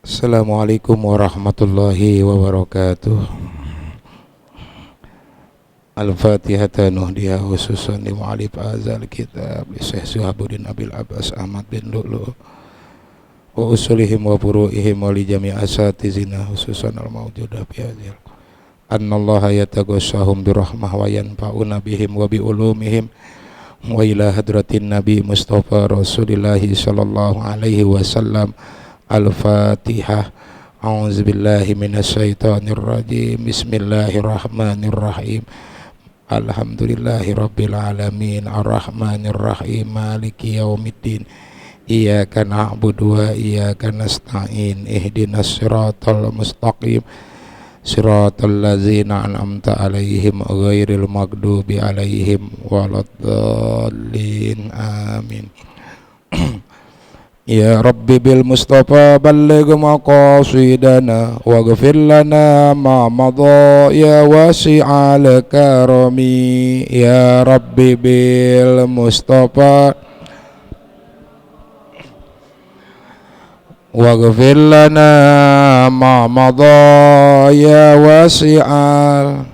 Assalamualaikum warahmatullahi wabarakatuh. Al-Fatihah nuhdiyah khususan li mu'alif azal kitab li Syekh Suhabuddin Abil Abbas Ahmad bin Lu'lu' wa usulihim wa furu'ihim wa li jami' asatizina khususan al-mawjudah bihadzal annallaha yatagossahum birahmah wa yanfa'una bihim wa bi'ulumihim wa ila hadratin Nabi Mustafa Rasulillahi sallallahu alaihi wasallam. Al-Fatihah. A'udzubillahi minasyaitonir rajim. Bismillahirrahmanirrahim. Alhamdulillahi rabbil alamin. Arrahmanir rahim. Maliki yaumiddin. Iyyaka na'budu wa iyyaka nasta'in. Ihdinas siratal mustaqim. Siratal ladzina an'amta 'alaihim ghairil maghdubi 'alaihim waladdallin. Amin. Ya Rabbi bil Mustafa balligh maqasidana waghfir lana ma madha ya wasi'al karami. Ya Rabbi bil Mustafa waghfir lana ma madha ya wasi'al.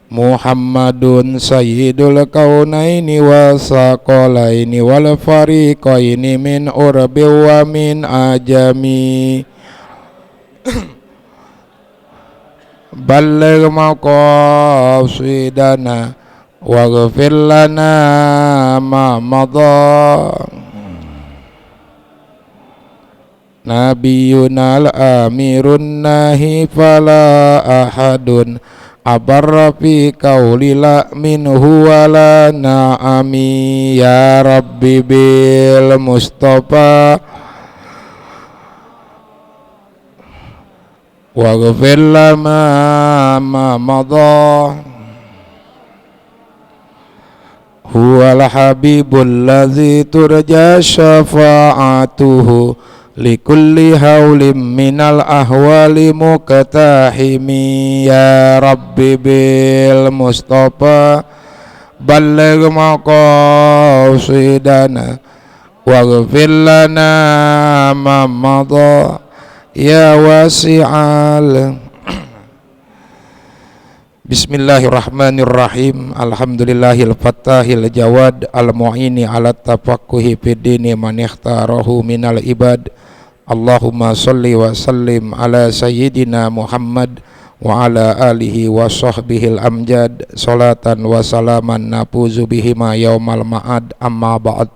Muhammadun sayyidul kaunaini wa saqalaini wal fariqaini min urbi wa min ajami. Balligh maqasidana waghfir lana ma madha. Nabiyuna al-amirun nahi fala ahadun abarra fi qawli la minhu wala na'ami. Ya Rabbi bil Mustafa waghfir lana ma madha. Huwal habibul ladzi turja syafa'atuhu likulli haulim minal ahwali muqtahimi. Ya Rabbi bil Mustafa balligh maqasidana waghfir lana ma madha ya wasi'al. Bismillahirrahmanirrahim. Alhamdulillahil fattahil jawad al-mu'ini ala tafaqquhi fid dini man ikhtarahu minal ibad. Allahumma salli wa sallim ala sayyidina Muhammad wa ala alihi wa sahbihil amjad. Salatan wa salaman nafuzu bihima yaumal ma'ad. Amma ba'd.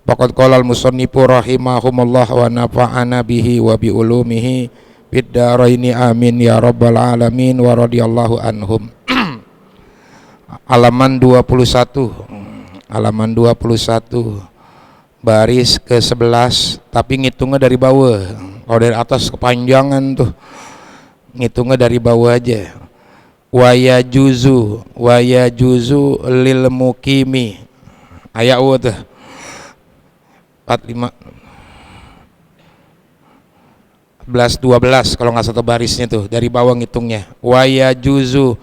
Faqad qala al-musannifu rahimahumullah wa nafa'ana bihi wa bi ulumihi fid dharaini amin ya rabbal alamin wa radhiyallahu anhum. Halaman 21. Halaman 21. Baris ke-11, tapi ngitungnya dari bawah. Kalau dari atas kepanjangan tuh, ngitungnya dari bawah aja. Waya juzu lil mukimi. Ayat tuh 45 11 12 kalau nggak satu barisnya tuh dari bawah ngitungnya. Waya juzu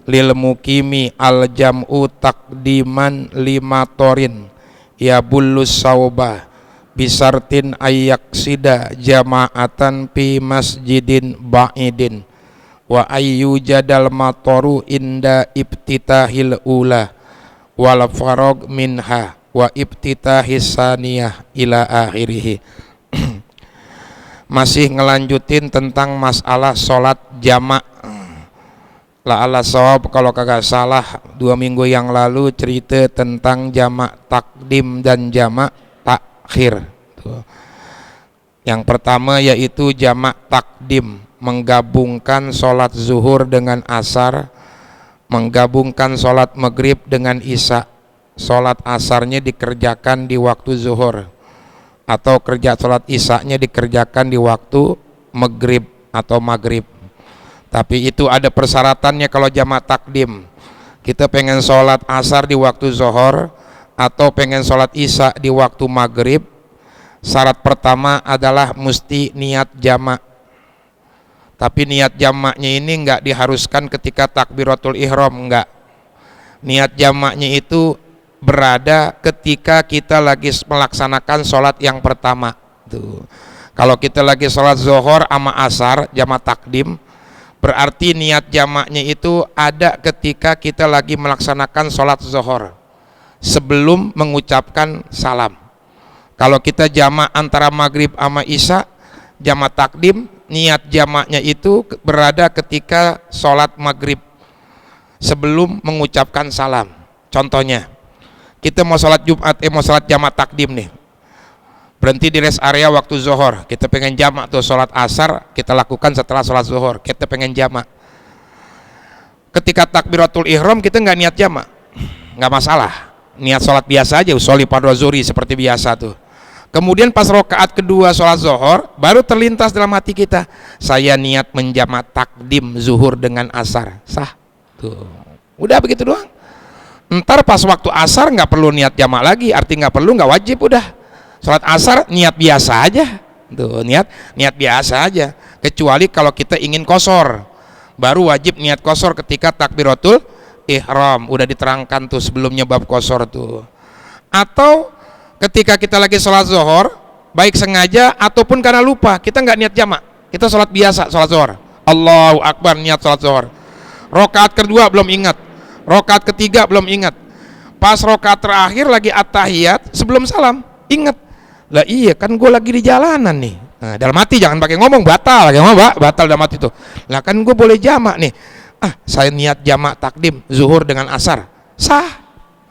lil mukimi al jam'u takdiman limatorin ya bulus sauba bisartin ayyaksida jama'atan fi masjidin ba'idin wa ayyujadal matoru inda ibtitahil ula wal farog minha wa ibtitahis saniyah ila akhirih. Masih ngelanjutin tentang masalah sholat jamak. La'ala shawab kalau kagak salah 2 minggu yang lalu cerita tentang jamak takdim dan jamak takhir. Yang pertama yaitu jamak takdim, menggabungkan sholat zuhur dengan asar, menggabungkan sholat maghrib dengan isya. Sholat asarnya dikerjakan di waktu zuhur, atau kerja sholat isyanya dikerjakan di waktu maghrib atau maghrib. Tapi itu ada persyaratannya kalau jamak takdim. Kita pengen sholat asar di waktu zuhur atau pengen sholat isya di waktu maghrib, syarat pertama adalah mesti niat jamak. Tapi niat jamaknya ini enggak diharuskan ketika takbiratul ihram, enggak. Niat jamaknya itu berada ketika kita lagi melaksanakan sholat yang pertama tuh. Kalau kita lagi sholat zuhur sama asar jamak takdim, berarti niat jamaknya itu ada ketika kita lagi melaksanakan sholat zuhur sebelum mengucapkan salam. Kalau kita jamak antara maghrib sama isya, jamak takdim, niat jamaknya itu berada ketika sholat maghrib sebelum mengucapkan salam. Contohnya, kita mau sholat Jumat, mau sholat jamak takdim nih, berhenti di rest area waktu zuhur, kita pengen jamak tuh sholat asar, kita lakukan setelah sholat zuhur, kita pengen jamak. Ketika takbiratul ihram kita nggak niat jamak, nggak masalah, niat sholat biasa aja, usolli fardhu zuhri seperti biasa tuh. Kemudian pas rakaat kedua sholat zuhur, baru terlintas dalam hati kita, saya niat menjamak takdim zuhur dengan asar, sah tuh. Udah begitu doang. Ntar pas waktu asar nggak perlu niat jamak lagi, arti nggak perlu, nggak wajib, udah sholat asar niat biasa aja tuh, niat biasa aja. Kecuali kalau kita ingin qashar, baru wajib niat qashar ketika takbiratul ihram, udah diterangkan tuh sebelumnya bab qashar tuh. Atau ketika kita lagi sholat zuhur, baik sengaja ataupun karena lupa, kita nggak niat jamak, kita sholat biasa, sholat zuhur, Allahu Akbar, niat sholat zuhur. Rakaat kedua belum ingat, rakaat ketiga belum ingat, pas rakaat terakhir lagi at-tahiyat sebelum salam ingat, lah iya kan gue lagi di jalanan nih. Nah, dalam hati jangan pakai ngomong batal, batal dalam hati tuh. Lah kan gue boleh jamak nih, saya niat jamak takdim zuhur dengan asar, sah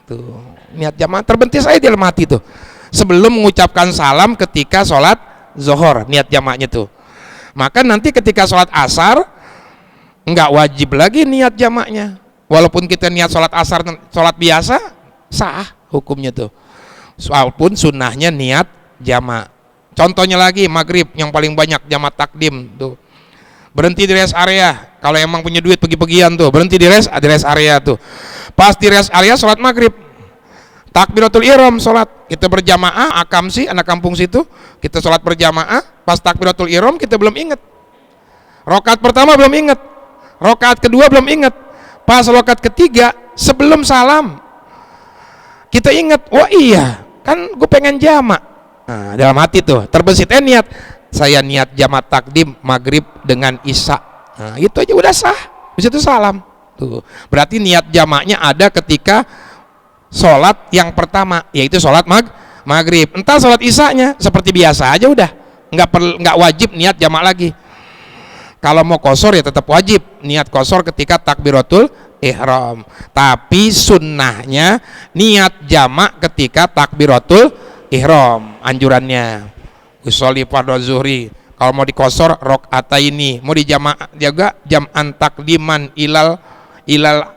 tuh, niat jamak terbentis aja di dalam hati tuh sebelum mengucapkan salam ketika sholat zuhur, niat jamaknya tuh. Maka nanti ketika sholat asar nggak wajib lagi niat jamaknya, walaupun kita niat sholat asar sholat biasa, sah hukumnya tuh, walaupun sunnahnya niat jamak. Contohnya lagi maghrib yang paling banyak jamak takdim tuh, berhenti di rest area, kalau emang punya duit pergi-pergian tuh berhenti di rest area tuh. Pas di rest area sholat maghrib, takbiratul ihram sholat, kita berjamaah, akam sih anak kampung situ, kita sholat berjamaah, pas takbiratul ihram kita belum ingat, rakaat pertama belum ingat, rakaat kedua belum ingat, pas rakaat ketiga sebelum salam kita ingat, wah iya kan gue pengen jamak. Nah, dalam hati tuh terbesit niat, saya niat jamak takdim maghrib dengan isya. Nah, itu aja udah sah, habis itu salam tuh. Berarti niat jamaknya ada ketika sholat yang pertama, yaitu sholat maghrib. Entah sholat isyanya seperti biasa aja udah, nggak wajib niat jamak lagi. Kalau mau qashar ya tetap wajib niat qashar ketika takbiratul ihram, tapi sunnahnya niat jamak ketika takbiratul ihram, anjurannya usolli fardhu zuhri. Kalau mau di qashar rakaataini, mau di jamak juga jam'an takdiman ilal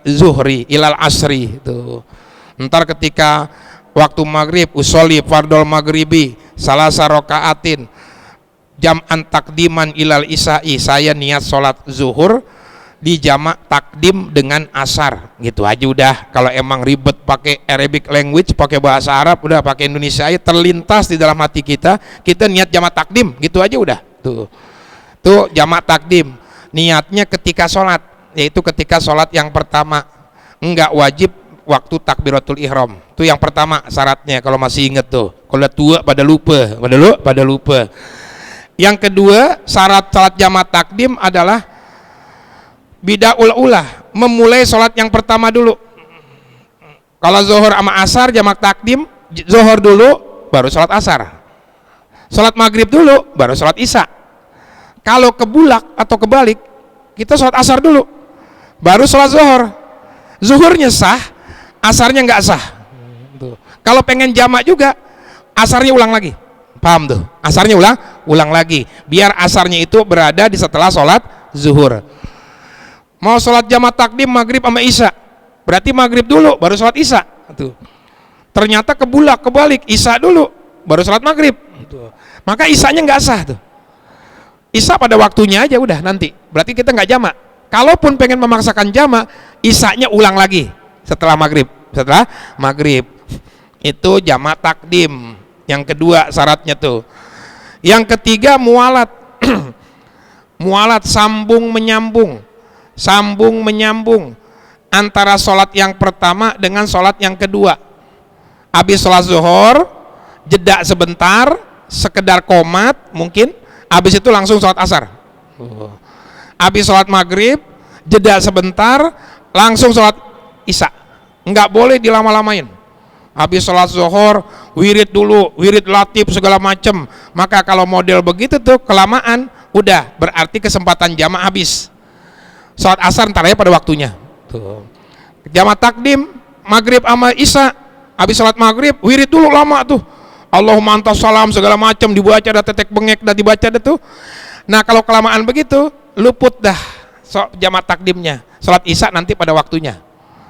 zuhri ilal asri tuh. Ntar ketika waktu maghrib usolli fardhul maghribi salasa rakaatin jam'an takdiman ilal isya'i, saya niat sholat zuhur di jamak takdim dengan asar, gitu aja udah. Kalau emang ribet pakai Arabic language, pakai bahasa Arab, udah pakai Indonesia aja, terlintas di dalam hati kita, kita niat jamak takdim, gitu aja udah. Tuh jamak takdim niatnya ketika sholat, yaitu ketika sholat yang pertama, enggak wajib waktu takbiratul ihram. Itu yang pertama syaratnya, kalau masih inget tuh. Kalau udah tua pada lupa. Yang kedua syarat sholat jamak takdim adalah bidaul ulah, memulai sholat yang pertama dulu. Kalau zuhur sama asar jamak takdim, zuhur dulu baru sholat asar, sholat maghrib dulu baru sholat isya. Kalau kebulak atau kebalik, kita sholat asar dulu baru sholat zuhur, zuhurnya sah, asarnya nggak sah. Kalau pengen jamak juga, asarnya ulang lagi, paham tuh, asarnya ulang lagi, biar asarnya itu berada di setelah sholat zuhur. Mau sholat jamak takdim maghrib sama isya, berarti maghrib dulu baru sholat isya tuh. Ternyata kebalik, isya dulu baru sholat maghrib tuh. Maka isyanya nggak sah tuh, isya pada waktunya aja udah, nanti berarti kita nggak jamak. Kalaupun pengen memaksakan jamak, isyanya ulang lagi setelah maghrib itu jamak takdim. Yang kedua syaratnya tuh. Yang ketiga mualat mualat, sambung menyambung antara sholat yang pertama dengan sholat yang kedua. Habis sholat zuhur jeda sebentar, sekedar qomat mungkin, habis itu langsung sholat asar. Habis sholat maghrib, jeda sebentar, langsung sholat isya. Nggak boleh dilama-lamain. Habis sholat zuhur, wirid dulu, wirid latif segala macem. Maka kalau model begitu tuh kelamaan, udah berarti kesempatan jamak habis. Sholat asar ntar aja pada waktunya. Tuh. Jamak takdim, maghrib sama isya, habis sholat maghrib, wirid dulu lama tuh. Allahumma antas salam segala macam dibaca, ada tetek bengek dah dibaca dah tuh. Nah kalau kelamaan begitu, luput dah jamak takdimnya. Sholat isya nanti pada waktunya,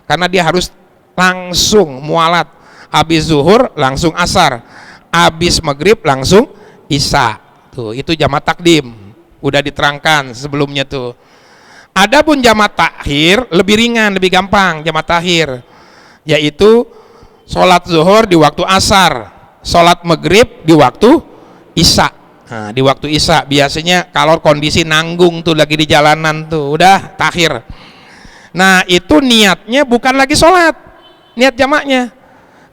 karena dia harus langsung mualat. Habis zuhur langsung asar, habis maghrib langsung isya. Tuh itu jamak takdim, udah diterangkan sebelumnya tuh. Adapun jamak takhir lebih ringan, lebih gampang jamak takhir, yaitu sholat zuhur di waktu asar, sholat maghrib di waktu isya. Nah, di waktu isya biasanya kalau kondisi nanggung tuh lagi di jalanan tuh udah takhir. Nah itu niatnya bukan lagi sholat, niat jamaknya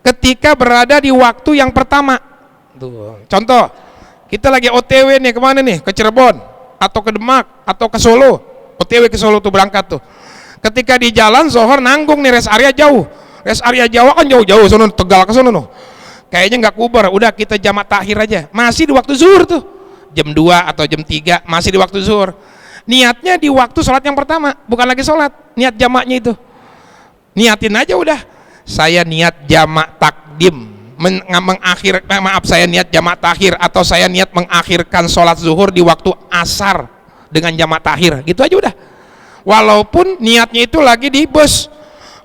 ketika berada di waktu yang pertama tuh. Contoh, kita lagi OTW nih, kemana nih, ke Cirebon atau ke Demak atau ke Solo. OTW ke Solo tuh berangkat tuh, ketika di jalan zuhur nanggung nih, rest area jauh, rest area Jawa kan jauh-jauh, sono Tegal ke sono noh. Kayaknya nggak kubar, udah kita jamak takhir aja, masih di waktu zuhur tuh, jam 2 atau jam 3 masih di waktu zuhur. Niatnya di waktu sholat yang pertama, bukan lagi sholat, niat jamaknya itu. Niatin aja udah, saya niat jamak takdim, saya niat jamak takhir, atau saya niat mengakhirkan sholat zuhur di waktu asar dengan jamak takhir, gitu aja udah. Walaupun niatnya itu lagi di bus,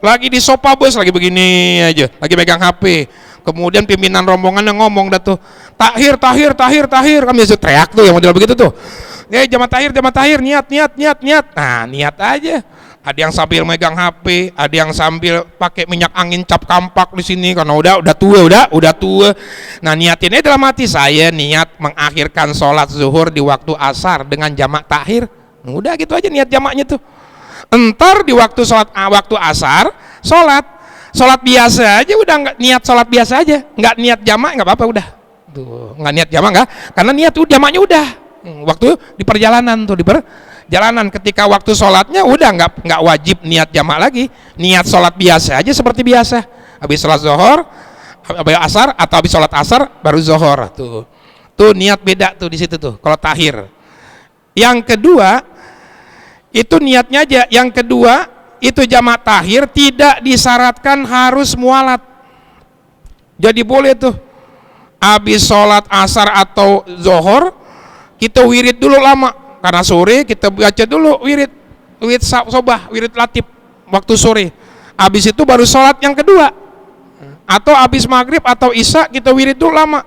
lagi di sofa bus, lagi begini aja, lagi megang HP. Kemudian pimpinan rombongannya ngomong dah tuh, takhir, kan biasa teriak tuh yang model begitu tuh. Jamak takhir, niat. Nah, niat aja. Ada yang sambil megang HP, ada yang sambil pakai minyak angin cap kampak di sini karena udah tua. Nah, niatinnya dalam hati, saya niat mengakhirkan sholat zuhur di waktu asar dengan jamak takhir. Udah gitu aja niat jamaknya tuh. Entar di waktu asar, sholat biasa aja udah, nggak niat sholat biasa aja, nggak niat jamak nggak apa-apa udah. Tuh, nggak niat jamak nggak, karena niat tuh jamaknya udah. Waktu di perjalanan tuh, ketika waktu sholatnya udah nggak wajib niat jamak lagi, niat sholat biasa aja seperti biasa. Habis sholat zuhur, habis asar, atau habis sholat asar baru zuhur tuh niat beda tuh di situ tuh kalau takhir. Yang kedua itu niatnya aja. Yang kedua itu jamak takhir tidak disyaratkan harus mualat, jadi boleh tuh habis sholat asar atau zuhur kita wirid dulu lama, karena sore kita baca dulu wirid sobah, wirid latif waktu sore. Habis itu baru sholat yang kedua, atau habis maghrib atau isya kita wirid dulu lama,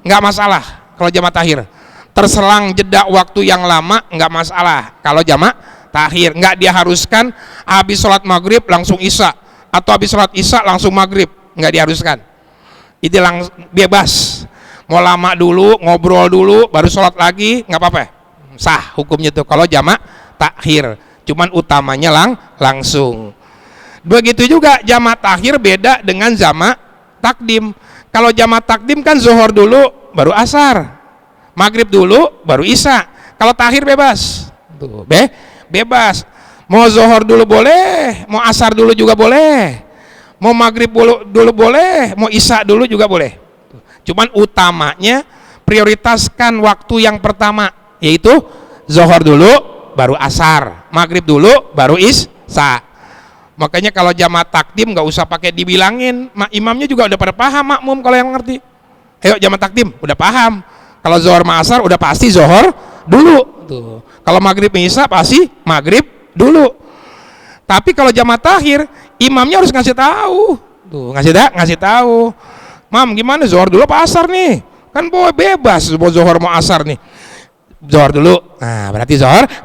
nggak masalah kalau jamak takhir. Terselang jeda waktu yang lama nggak masalah kalau jamak takhir, nggak diharuskan habis sholat maghrib langsung isya, atau habis sholat isya langsung maghrib, nggak diharuskan. Itu bebas, mau lama dulu, ngobrol dulu, baru sholat lagi, nggak apa-apa, sah hukumnya tuh kalau jamak takhir. Cuman utamanya langsung. Begitu juga jamak takhir beda dengan jamak takdim. Kalau jamak takdim kan zuhur dulu baru asar, maghrib dulu baru isya. Kalau takhir bebas tuh, bebas, mau zuhur dulu boleh, mau asar dulu juga boleh, mau maghrib dulu boleh, mau isya dulu juga boleh. Cuman utamanya prioritaskan waktu yang pertama, yaitu zuhur dulu baru asar, maghrib dulu baru isya. Makanya kalau jamak takdim nggak usah pakai dibilangin, imamnya juga udah pada paham, makmum kalau yang ngerti. Ayo jamak takdim udah paham, kalau zuhur sama asar udah pasti zuhur dulu tuh. Kalau maghrib isya pasti maghrib dulu. Tapi kalau jamak takhir imamnya harus ngasih tahu tuh, ngasih tahu. Mam, gimana zuhur dulu apa asar nih? Kan boleh bebas mau zuhur mau asar nih. Zuhur dulu. Nah, berarti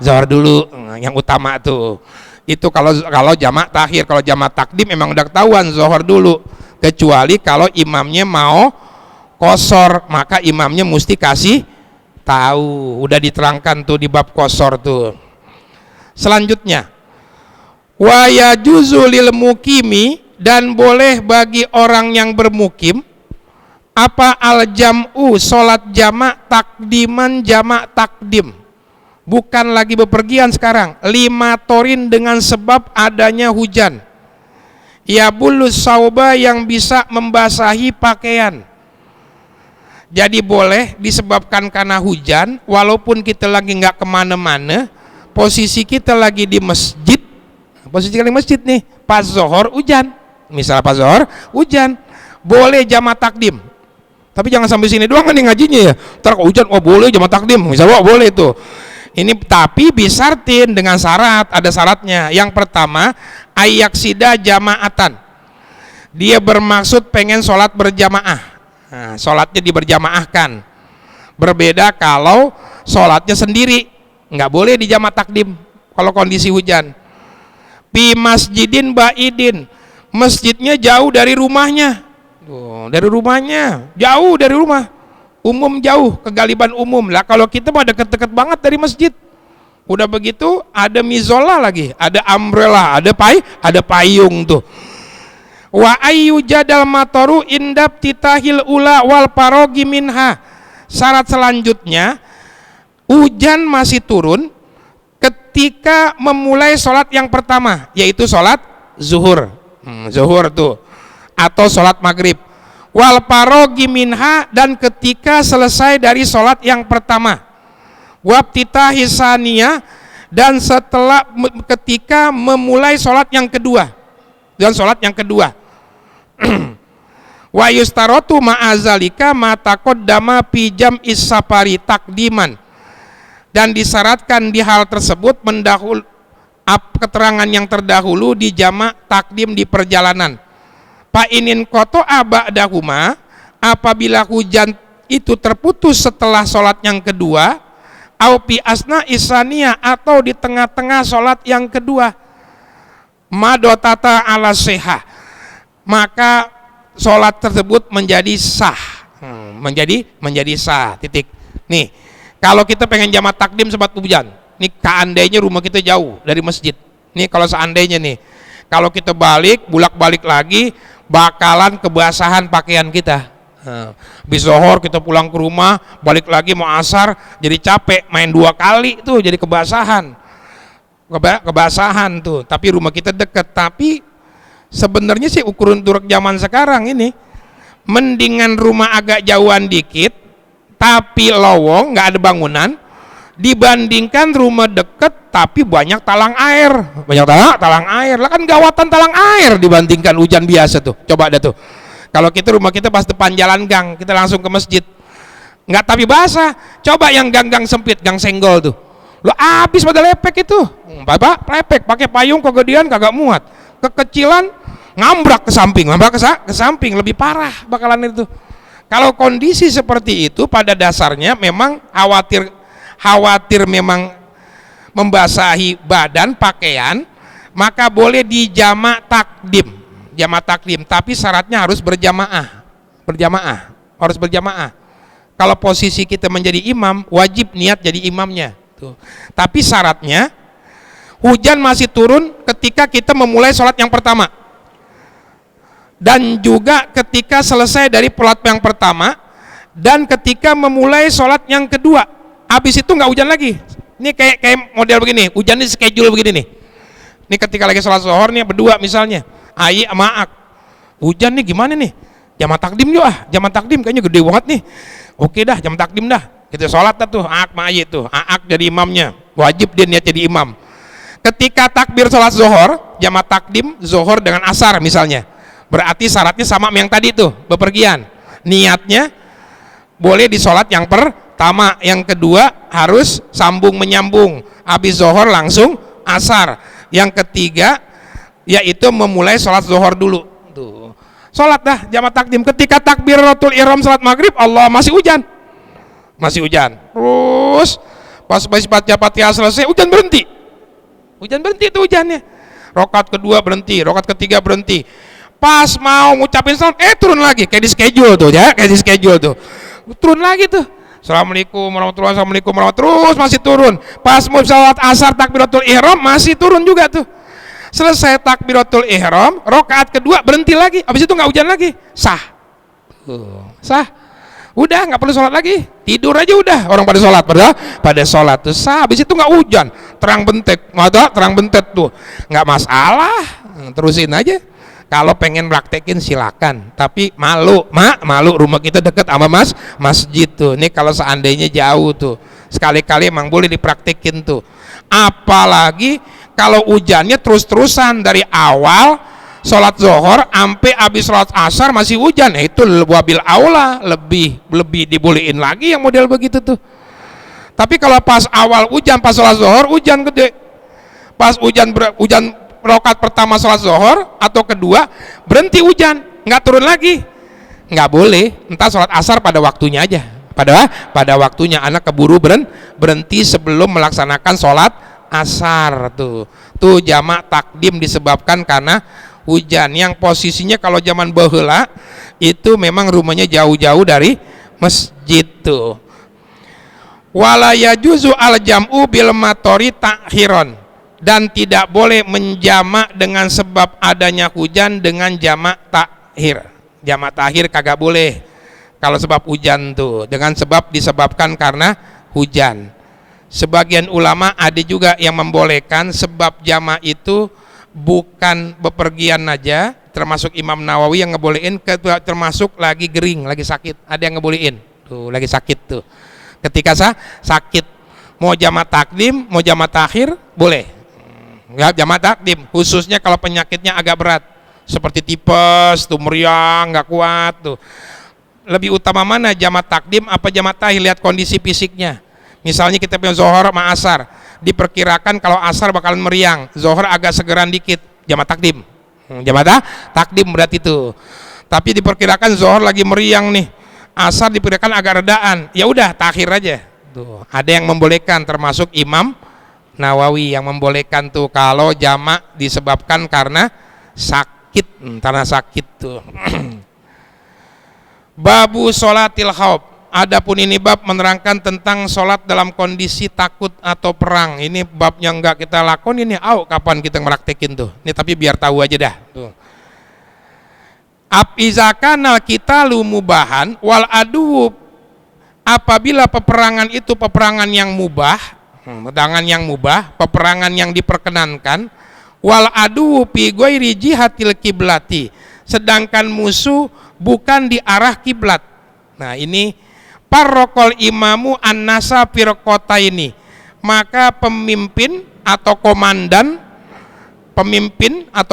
zuhur dulu yang utama tuh. Itu kalau jamak takhir. Kalau jamak takdim memang udah ketahuan zuhur dulu. Kecuali kalau imamnya mau qashar, maka imamnya mesti kasih tahu. Udah diterangkan tuh di bab qashar tuh. Selanjutnya, wa yajuzu lil mukimi, dan boleh bagi orang yang bermukim Apa al-jam'u, sholat jamak takdiman jamak takdim, bukan lagi bepergian sekarang, lima torin dengan sebab adanya hujan, ya bulus sauba yang bisa membasahi pakaian. Jadi boleh disebabkan karena hujan, walaupun kita lagi nggak kemana-mana, posisi kita lagi di masjid, posisi kita di masjid nih, pas zohor hujan, misalnya pas zohor hujan, boleh jamak takdim. Tapi jangan sampai sini doang kan nih ngajinya ya. Ntar hujan, oh boleh jamak takdim, misalnya boleh tuh. Ini tapi bisartin dengan syarat, ada syaratnya. Yang pertama, ayaksida jamaatan. Dia bermaksud pengen sholat berjamaah. Nah, sholatnya diberjamaahkan. Berbeda kalau sholatnya sendiri, nggak boleh di jamak takdim kalau kondisi hujan. Pi masjidin ba'idin, masjidnya jauh dari rumahnya. Tuh, dari rumahnya, jauh dari rumah. Umum jauh, kegaliban umum lah. Kalau kita mah deket-deket banget dari masjid. Udah begitu ada mizola lagi, ada umbrella, ada payung tuh. Wa ayyu jadal matoru indab titahil ula wal parogi minha. Syarat selanjutnya, hujan masih turun ketika memulai sholat yang pertama, yaitu sholat zuhur. Zuhur tuh, atau sholat maghrib. Wal parogi minha, dan ketika selesai dari sholat yang pertama. Wabtita hisania, dan setelah ketika memulai sholat yang kedua, dan sholat yang kedua. Wa yustarotu ma'azalika mataqaddama pijam is-safari takdiman, dan disyaratkan di hal tersebut keterangan yang terdahulu di jamak takdim di perjalanan. Inin koto abadahuma, apabila hujan itu terputus setelah sholat yang kedua, au pi asna isania, atau di tengah-tengah sholat yang kedua, madotata ala seha, maka sholat tersebut menjadi sah. Menjadi sah, titik. Nih, kalau kita pengen jamak takdim sebab hujan, nih seandainya rumah kita jauh dari masjid, nih kalau seandainya nih, kalau kita bulak-balik lagi, bakalan kebasahan pakaian kita. Habis zohor kita pulang ke rumah, balik lagi mau asar, jadi capek, main 2 kali tuh, jadi kebasahan tuh. Tapi rumah kita deket. Tapi sebenarnya sih ukuran turuk zaman sekarang ini, mendingan rumah agak jauhan dikit tapi lowong, nggak ada bangunan, dibandingkan rumah deket tapi banyak talang air. Talang air lah, kan gawatan talang air dibandingkan hujan biasa tuh. Coba dah tuh, kalau rumah kita pas depan jalan gang, kita langsung ke masjid, nggak tapi basah. Coba yang gang-gang sempit, gang senggol tuh, lo abis pada lepek itu. Bapak lepek pakai payung kegedean kagak muat, kekecilan ngambrak ke samping, lebih parah bakalan itu. Kalau kondisi seperti itu, pada dasarnya memang khawatir memang membasahi badan pakaian, maka boleh dijamak takdim, tapi syaratnya harus berjamaah. Kalau posisi kita menjadi imam, wajib niat jadi imamnya tuh. Tapi syaratnya hujan masih turun ketika kita memulai sholat yang pertama, dan juga ketika selesai dari sholat yang pertama, dan ketika memulai sholat yang kedua. Habis itu nggak hujan lagi. Ini kayak model begini, hujan ini schedule begini nih. Ini ketika lagi sholat zuhur nih berdua misalnya, Ayi sama Aak, hujan nih gimana nih? Jamak takdim yuk jamak takdim kayaknya gede banget nih. Oke dah, jamak takdim dah. Kita sholat dah tuh, Aak sama Ayi tuh, Aak jadi imamnya, wajib dia niat jadi imam. Ketika takbir sholat zuhur, jamak takdim zuhur dengan asar misalnya, berarti syaratnya sama yang tadi tuh, bepergian. Niatnya boleh di sholat yang pertama, yang kedua harus sambung menyambung, habis zuhur langsung asar. Yang ketiga yaitu memulai sholat zuhur dulu tuh. Sholat dah jamak takdim. Ketika takbiratul ihram sholat maghrib, Allah masih hujan. Terus pas baca Fatihah selesai, hujan berhenti tuh hujannya. Rakaat kedua berhenti, rakaat ketiga berhenti. Pas mau ngucapin salam, turun lagi, kayak di schedule tuh. Turun lagi tuh. Assalamualaikum warahmatullahi wabarakatuh, terus masih turun. Pas mau sholat asar takbiratul ihram masih turun juga tuh. Selesai takbiratul ihram, rakaat kedua berhenti lagi. Habis itu nggak hujan lagi, sah. Sah. Udah nggak perlu sholat lagi, tidur aja udah. Orang pada sholat, pada sholat tuh sah. Habis itu nggak hujan, terang bentek, mata terang bentet tuh, nggak masalah, terusin aja. Kalau pengen praktekin silakan, tapi malu, malu rumah kita deket sama masjid tuh. Nih kalau seandainya jauh tuh, sekali-kali emang boleh dipraktekin tuh. Apalagi kalau hujannya terus-terusan dari awal sholat zuhur sampai habis sholat asar masih hujan, itu wabil aula lebih dibolehin lagi yang model begitu tuh. Tapi kalau pas awal hujan, pas sholat zuhur hujan gede, pas hujan rakaat pertama sholat zuhur atau kedua berhenti hujan, nggak turun lagi, nggak boleh. Entah sholat asar pada waktunya aja, pada waktunya, anak keburu berhenti sebelum melaksanakan sholat asar tuh jamak takdim disebabkan karena hujan yang posisinya kalau zaman baheula itu memang rumahnya jauh-jauh dari masjid tuh. Wala yajuzu al jam'u bil matori takhiron, dan tidak boleh menjamak dengan sebab adanya hujan dengan jamak takhir. Jamak takhir kagak boleh kalau sebab hujan tuh, dengan sebab disebabkan karena hujan. Sebagian ulama ada juga yang membolehkan sebab jamak itu bukan bepergian aja, termasuk Imam Nawawi yang ngebolehin, termasuk lagi gering, lagi sakit, ada yang ngebolehin tuh, lagi sakit tuh. Ketika sakit mau jamak takdim, mau jamak takhir boleh. Ya, jamak takdim khususnya kalau penyakitnya agak berat seperti tipes tuh, meriang nggak kuat tuh. Lebih utama mana, jamak takdim apa jamak takhir? Lihat kondisi fisiknya. Misalnya kita punya zuhur sama asar, diperkirakan kalau asar bakalan meriang, zuhur agak segeran dikit, jamak takdim. Jamak takdim berarti itu. Tapi diperkirakan zuhur lagi meriang nih, asar diperkirakan agak redaan, ya udah takhir aja. Tuh, ada yang membolehkan, termasuk Imam Nawawi yang membolehkan tuh kalau jamak disebabkan karena sakit, tuh. Babu sholatil khauf. Adapun ini bab menerangkan tentang sholat dalam kondisi takut atau perang. Ini babnya enggak kita lakon ini, kapan kita meraktekin tuh. Ini tapi biar tahu aja dah. Tuh. Apizakanal kita lumubahan wal adu, apabila peperangan itu peperangan yang mubah, peperangan yang diperkenankan, wal adu fi ghairi jihatil kiblati, sedangkan musuh bukan di arah kiblat. Nah ini parrokol imamu an-nasa firqota ini, maka pemimpin atau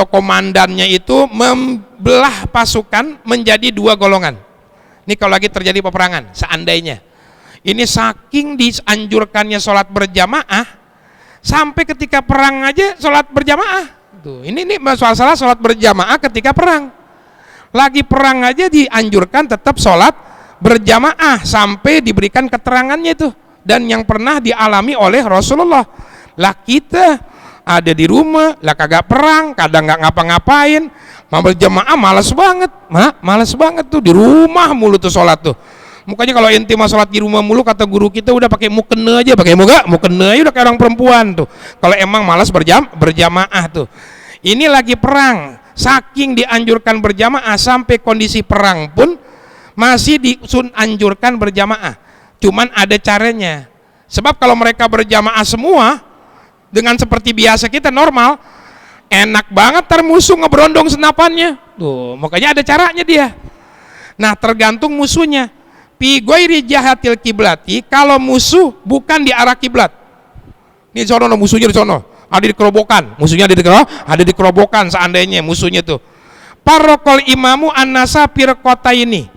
komandannya itu membelah pasukan menjadi dua golongan. Ini kalau lagi terjadi peperangan, seandainya ini saking dianjurkannya sholat berjamaah, sampai ketika perang aja sholat berjamaah tuh. Ini masalah sholat berjamaah ketika perang, lagi perang aja dianjurkan tetap sholat berjamaah sampai diberikan keterangannya itu, dan yang pernah dialami oleh Rasulullah. Lah kita ada di rumah, lah kagak perang, kadang nggak ngapa-ngapain, mau berjamaah malas banget tuh, di rumah mulu tuh sholat tuh. Mukanya kalau ente mah sholat di rumah mulu, kata guru kita udah pakai mukena aja, mukena aja udah kayak orang perempuan tuh. Kalau emang malas berjamaah tuh. Ini lagi perang, saking dianjurkan berjamaah sampai kondisi perang pun masih dianjurkan berjamaah. Cuman ada caranya. Sebab kalau mereka berjamaah semua dengan seperti biasa kita normal, enak banget musuh ngeberondong senapannya. Tuh, makanya ada caranya dia. Nah, tergantung musuhnya. Fi ghairi jahatil kiblati, kalau musuh bukan di arah kiblat. Ini sono musuhnya di sono, ada di kerobokan. Musuhnya ada di kerobokan seandainya musuhnya tuh. Parrokol imamu an-nasa firqota ini,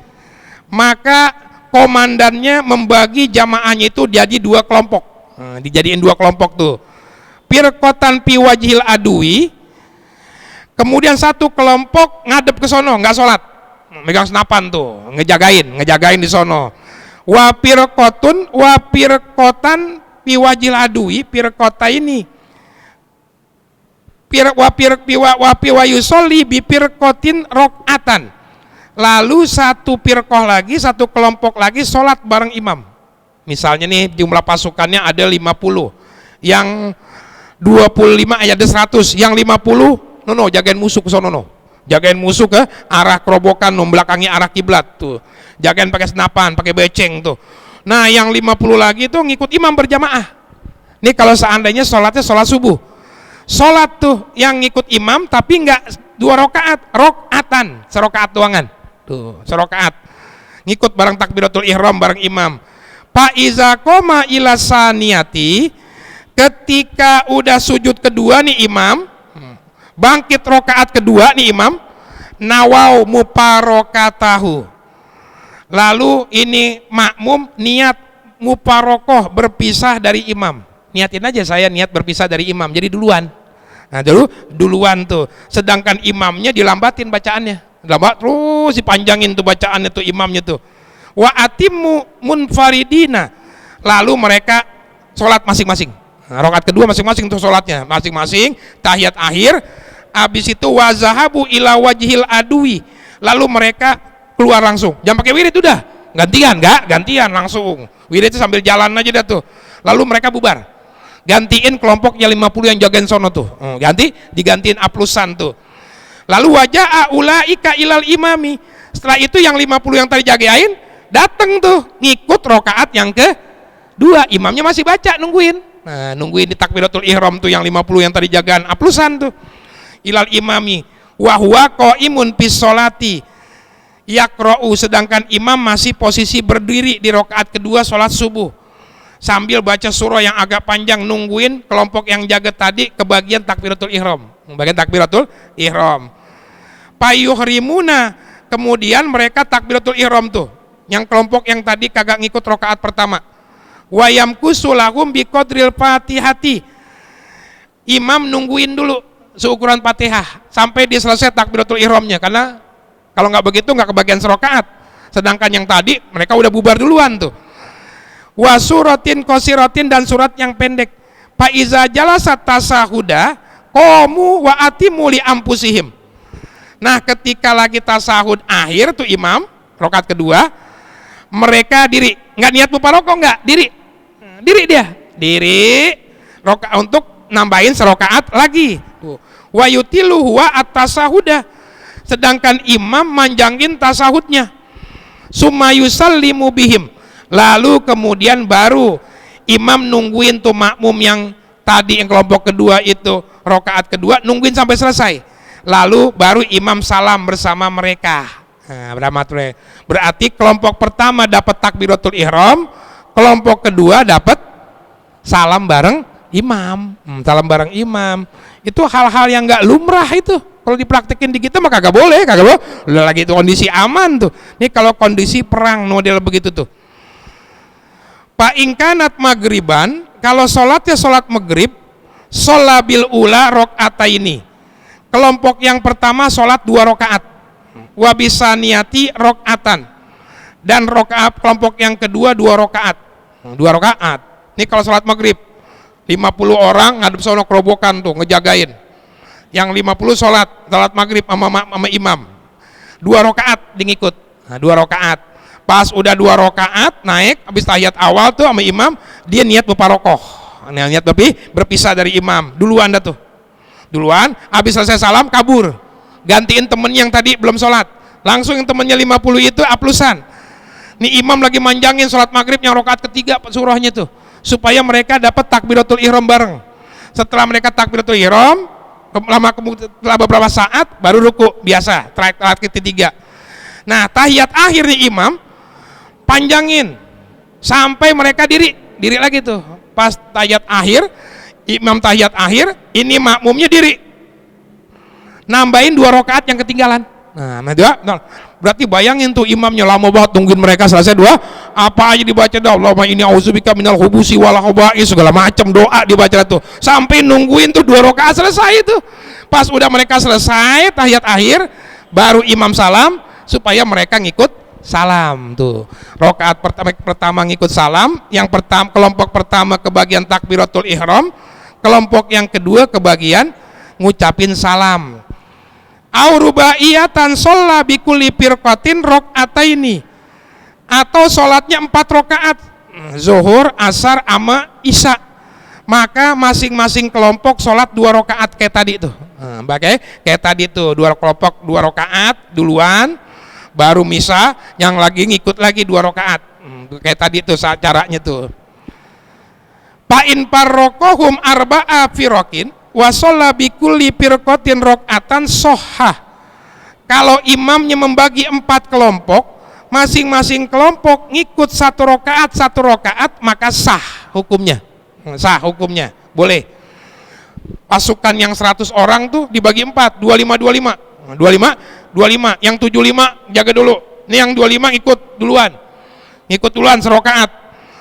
maka komandannya membagi jamaahnya itu jadi dua kelompok. Dijadiin dua kelompok tuh. Firqotan fi wajhil adui, kemudian satu kelompok ngadep ke sono, nggak sholat, megang senapan tuh, ngejagain di sono. Wa firqotan fi wajhil adui, firqota ini wa yusolli bi firqotin rok'atan. Lalu satu firqoh lagi, satu kelompok lagi sholat bareng imam. Misalnya nih jumlah pasukannya ada 50, yang 25 ada 100, yang 50 jagain musuh ke sono, jagain musuh ke arah kerobokan, membelakangi arah kiblat tuh, jagain pakai senapan, pakai beceng tuh. Nah yang 50 lagi tuh ngikut imam berjamaah. Nih kalau seandainya sholatnya sholat subuh, sholat tuh yang ngikut imam tapi nggak 2 rakaat, rokatan, serokaat doangan tuh, serokaat ngikut bareng takbiratul ihram bareng imam. Fa iza qoma ila saniyati, ketika udah sujud kedua nih imam, bangkit rokaat kedua nih imam, nawau muparokatahu, lalu ini makmum niat muparokoh, berpisah dari imam. Niatin aja saya niat berpisah dari imam, jadi duluan. Nah duluan tuh, sedangkan imamnya dilambatin bacaannya, lambat terus dipanjangin tuh bacaannya tuh imamnya tuh. Wa atimmu munfaridina, lalu mereka sholat masing-masing. Nah, rakaat kedua masing-masing tuh sholatnya masing-masing, tahiyat akhir. Habis itu wazahabu ila wajhil adui, lalu mereka keluar langsung. Jangan pakai wirid, udah gantian, enggak gantian langsung. Wirid itu sambil jalan aja dah tuh. Lalu mereka bubar, gantiin kelompoknya 50 yang jagain sono tuh, digantiin aplusan tuh. Lalu wajah ulaika ilal imami, setelah itu yang 50 yang tadi jagain datang tuh ngikut rokaat yang kedua, imamnya masih baca nungguin. Nah nungguin di takbiratul ihram tuh yang 50 yang tadi jagaan aplusan tuh. Ilal imami wa huwa qaimun fis sholati yaqra'u, sedangkan imam masih posisi berdiri di rakaat kedua sholat subuh sambil baca surah yang agak panjang, nungguin kelompok yang jaga tadi kebagian takbiratul ihram, bagian takbiratul ihram. Payuhrimuna, kemudian mereka takbiratul ihram tuh yang kelompok yang tadi kagak ngikut rakaat pertama. Wa yamkusu lahum biqadril fatihati, imam nungguin dulu seukuran Fatihah sampai dia selesai takbiratul ihramnya, karena kalau nggak begitu nggak kebagian serakaat. Sedangkan yang tadi mereka udah bubar duluan tuh. Wa suratin qasiratin, dan surat yang pendek. Fa iza jalasat tasahuda qamu wa atimu li ampusihim. Nah ketika lagi tasahud akhir tuh imam rakaat kedua, mereka diri, nggak niat muparokah, nggak diri rakaat untuk nambahin serakaat lagi tuh. Wa yutilu huwa at-tasahuda, sedangkan imam manjangin tasahudnya. Summa yusallimu bihim, lalu kemudian baru imam nungguin tuh makmum yang tadi yang kelompok kedua itu rakaat kedua, nungguin sampai selesai, lalu baru imam salam bersama mereka. Nah, berarti kelompok pertama dapat takbiratul ihram, kelompok kedua dapat salam bareng imam. Salam bareng imam itu hal-hal yang nggak lumrah itu. Kalau dipraktekin di kita mah kagak boleh. Lagi itu kondisi aman tuh. Ini kalau kondisi perang model begitu tuh. Fa ingkanat magriban, kalau sholatnya sholat maghrib, sholabil ula rokataini, kelompok yang pertama sholat 2 rakaat, wabisaniyati rokatan, dan rokaat kelompok yang kedua 2 rakaat. 2 rakaat. Ini kalau sholat maghrib 50 orang ngadep sono kerobokan tuh ngejagain, yang 50 sholat maghrib sama imam 2 rakaat ngikut. Nah 2 rakaat, pas udah 2 rakaat naik habis tahiyat awal tuh sama imam, dia niat muparokoh, niat berpisah dari imam duluan dah tuh, duluan. Habis selesai salam kabur, gantiin temen yang tadi belum sholat, langsung yang temennya 50 itu aplusan. Nih imam lagi manjangin sholat maghrib yang rakaat ketiga surahnya tuh, supaya mereka dapat takbiratul ihram bareng. Setelah mereka takbiratul ihram, setelah beberapa saat baru ruku biasa, rakaat ketiga. Nah tahiyat akhir nih imam panjangin sampai mereka diri lagi tuh. Pas tahiyat akhir, imam tahiyat akhir, ini makmumnya diri, nambahin 2 rakaat yang ketinggalan. Nah berarti bayangin tuh imamnya lama banget tungguin mereka selesai 2, apa aja dibaca dah, Allahumma inni auzubika minal khubusi wal khaba'is, segala macam doa dibaca tuh sampai nungguin tuh 2 rakaat selesai itu. Pas udah mereka selesai tahiyat akhir, baru imam salam supaya mereka ngikut salam tuh. Rakaat pertama ngikut salam, yang pertama kelompok pertama kebagian takbiratul ihram, kelompok yang kedua kebagian ngucapin salam. Au rubaiyatan sholla bikulli firqatin rakaataini, atau sholatnya 4 rakaat, zuhur, asar, ama isya, maka masing-masing kelompok sholat 2 rakaat kayak tadi tuh. Kayak tadi tuh dua kelompok 2 rakaat duluan, baru misa, yang lagi ngikut lagi 2 rakaat. Kayak tadi tuh caranya tuh. Fa'in parrokohum arba'a firokin wasolla bikulli firqatin rokatan sohah. Kalau imamnya membagi 4 kelompok, masing-masing kelompok ngikut 1 rakaat, maka sah hukumnya. Boleh. Pasukan yang 100 orang tuh dibagi 4, 25, yang 75 jaga dulu. Ini yang 25 ngikut duluan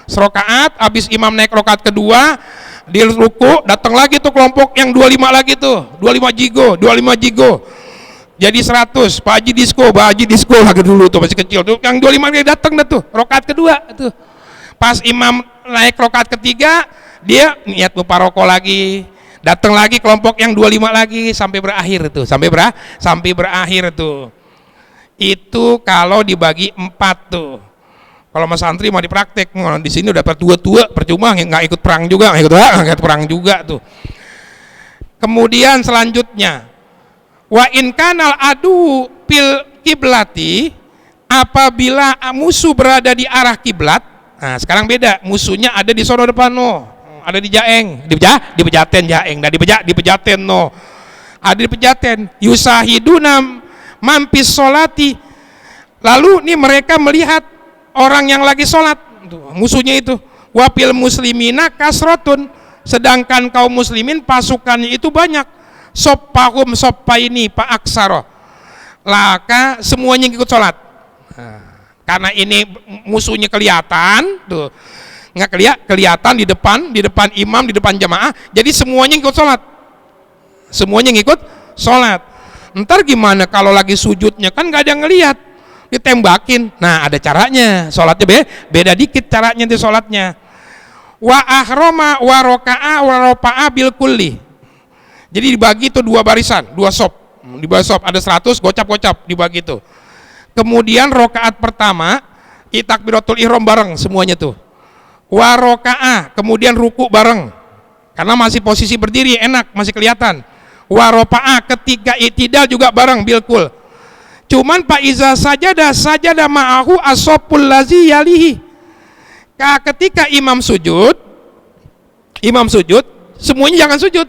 serokaat, habis imam naik rakaat kedua, di ruku, datang lagi tuh kelompok yang 25 lagi tuh, 25 jigo. Jadi 100, Pak Haji disko lagi dulu tuh, masih kecil tuh, yang 25 dia datang dah tuh, rakaat kedua tuh. Pas imam naik rakaat ketiga, dia niat muparoko lagi, datang lagi kelompok yang 25 lagi sampai berakhir tuh, sampai berakhir tuh. Itu kalau dibagi 4 tuh. Kalau mas santri mau dipraktek, di sini udah tua-tua, percuma nggak ikut perang juga tuh. Kemudian selanjutnya, wa in kanal adu pil kiblati, apabila musuh berada di arah kiblat. Nah sekarang beda, musuhnya ada di sono depan ada di Jaeng, di Pejaten Jaeng, di Pejaten ada di Pejaten. Yusahiduna mampis solati, lalu nih mereka melihat orang yang lagi sholat, musuhnya itu. Wapil muslimina kasrotun, sedangkan kaum muslimin pasukannya itu banyak. Soppahum soppaini pa aksaro, laka semuanya ikut sholat. Karena ini musuhnya kelihatan tuh, nggak kelihatan di depan imam, di depan jamaah, jadi semuanya ikut sholat. Ntar gimana kalau lagi sujudnya, kan nggak ada yang ngelihat, ditembakin. Nah ada caranya, sholatnya beda dikit caranya di sholatnya. Wa ahroma wa roka'a wa ropa'a bil kulli. Jadi dibagi itu 2 barisan, 2 sop, ada 100, gocap dibagi itu. Kemudian rokaat pertama takbiratul ihram bareng semuanya tuh. Wa roka'a, kemudian ruku bareng, karena masih posisi berdiri enak, masih kelihatan. Wa ropa'a, ketika i'tidal juga bareng bilkul. Cuman Pak Iza sajadah ma'ahu asopul lazi yalihi. Ketika imam sujud, semuanya jangan sujud.